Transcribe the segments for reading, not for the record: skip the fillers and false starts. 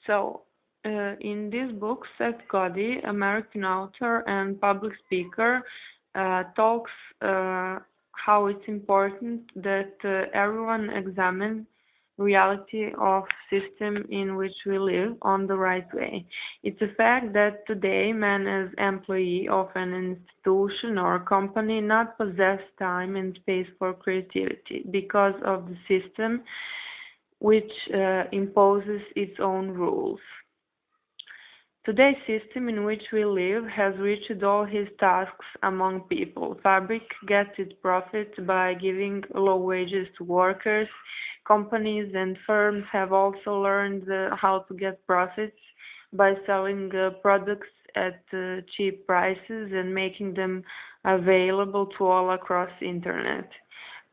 So, in this book, Seth Godin, American author and public speaker, talks how it's important that everyone examine reality of system in which we live on the right way. It's a fact that today man as employee of an institution or company not possess time and space for creativity because of the system which imposes its own rules. Today's system in which we live has reached all his tasks among people. Fabric gets its profit by giving low wages to workers. Companies and firms have also learned how to get profits by selling products at cheap prices and making them available to all across the internet.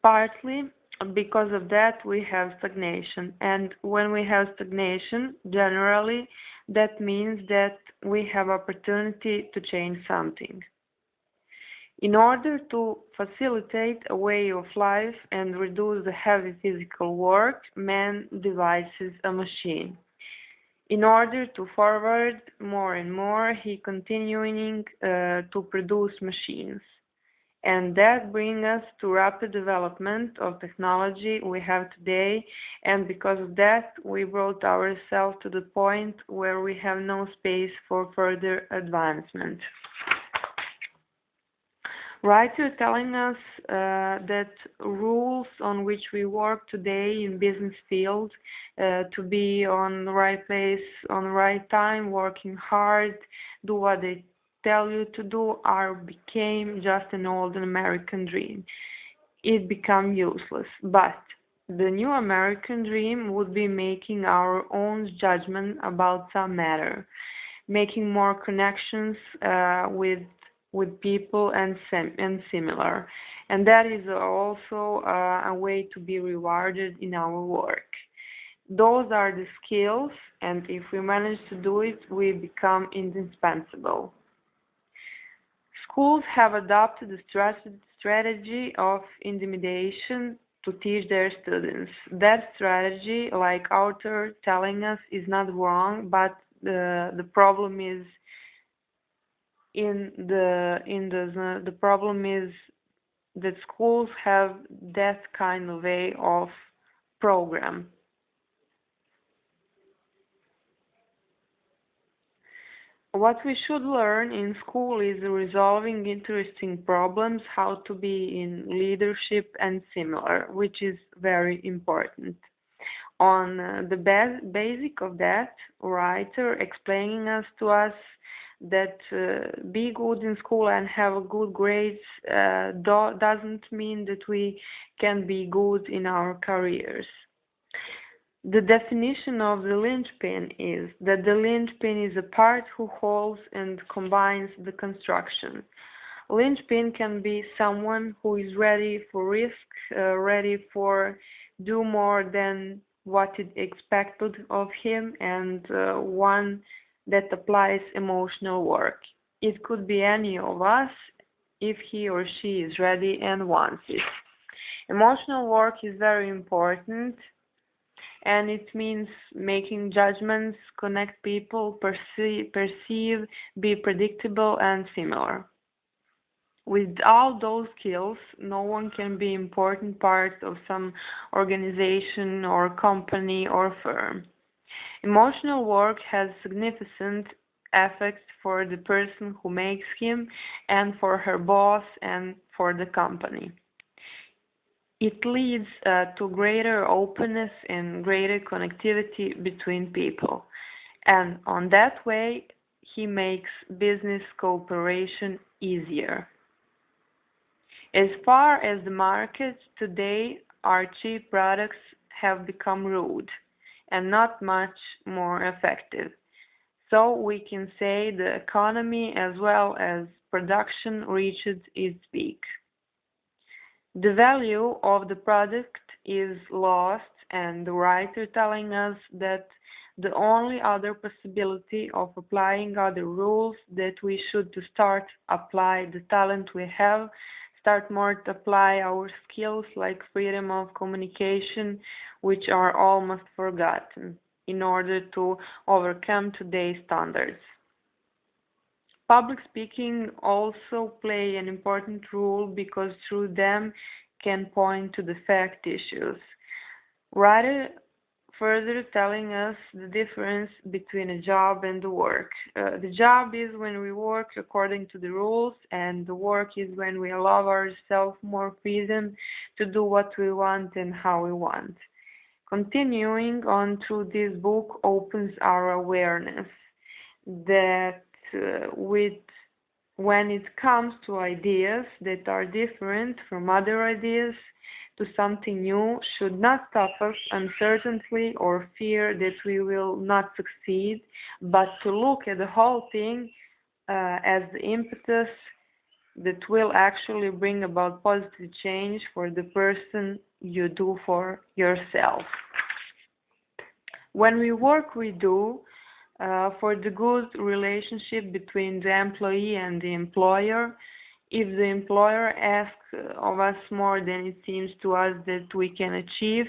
Partly because of that, we have stagnation. And when we have stagnation, generally, that means that we have opportunity to change something. In order to facilitate a way of life and reduce the heavy physical work, man devises a machine. In order to forward more and more, he continuing to produce machines. And that brings us to rapid development of technology we have today, and because of that, we brought ourselves to the point where we have no space for further advancement. Writer telling us that rules on which we work today in business field to be on the right place, on the right time, working hard, do what they tell you to do are became just an old American dream. It became useless. But the new American dream would be making our own judgment about some matter, making more connections with people and similar. And that is also a way to be rewarded in our work. Those are the skills, and if we manage to do it, we become indispensable. Schools have adopted the strategy of intimidation to teach their students. That strategy, like author telling us, is not wrong, but the problem is the problem is that schools have that kind of way of program. What we should learn in school is resolving interesting problems, how to be in leadership and similar, which is very important. On the basic of that, writer explaining to us that be good in school and have a good grades doesn't mean that we can be good in our careers. The definition of the linchpin is that the linchpin is a part who holds and combines the construction. Linchpin can be someone who is ready for risk, ready for do more than what is expected of him, and one that applies emotional work. It could be any of us if he or she is ready and wants it. Emotional work is very important, and it means making judgments, connect people, perceive, be predictable, and similar. With all those skills, no one can be important part of some organization or company or firm. Emotional work has significant effects for the person who makes him and for her boss and for the company. It leads to greater openness and greater connectivity between people. And on that way, he makes business cooperation easier. As far as the market today, our cheap products have become rude and not much more effective. So we can say the economy as well as production reached its peak. The value of the product is lost, and the writer telling us that the only other possibility of applying other rules that we should to start apply the talent we have, start more to apply our skills like freedom of communication, which are almost forgotten. in order to overcome today's standards. Public speaking also play an important role because through them can point to the fact issues, rather further telling us the difference between a job and the work. The job is when we work according to the rules, and the work is when we allow ourselves more freedom to do what we want and how we want. Continuing on through this book opens our awareness that with when it comes to ideas that are different from other ideas, to something new should not stop us uncertainty or fear that we will not succeed, but to look at the whole thing as the impetus that will actually bring about positive change for the person you do for yourself. When we work, we do for the good relationship between the employee and the employer. If the employer asks of us more than it seems to us that we can achieve,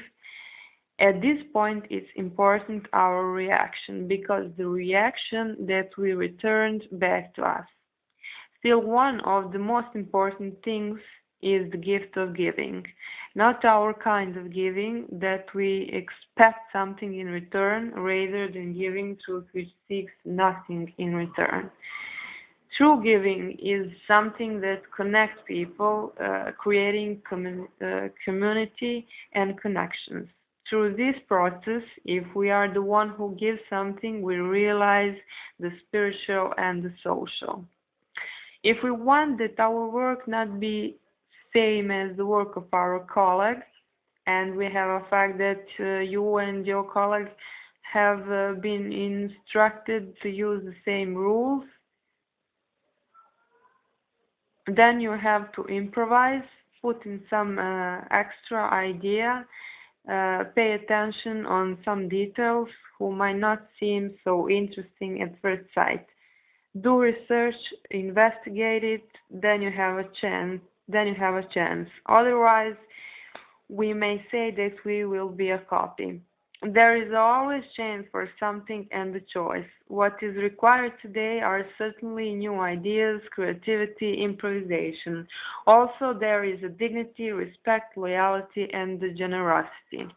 at this point it's important our reaction, because the reaction that we returned back to us. Still, one of the most important things is the gift of giving. Not our kind of giving that we expect something in return, rather than giving truth which seeks nothing in return. True giving is something that connects people, creating community and connections. Through this process, if we are the one who gives something, we realize the spiritual and the social. If we want that our work not be same as the work of our colleagues, and we have a fact that you and your colleagues have been instructed to use the same rules, then you have to improvise, put in some extra idea, pay attention on some details who might not seem so interesting at first sight. Do research, investigate it, then you have a chance. Otherwise, we may say that we will be a copy. There is always chance for something and the choice. What is required today are certainly new ideas, creativity, improvisation. Also, there is a dignity, respect, loyalty, and the generosity.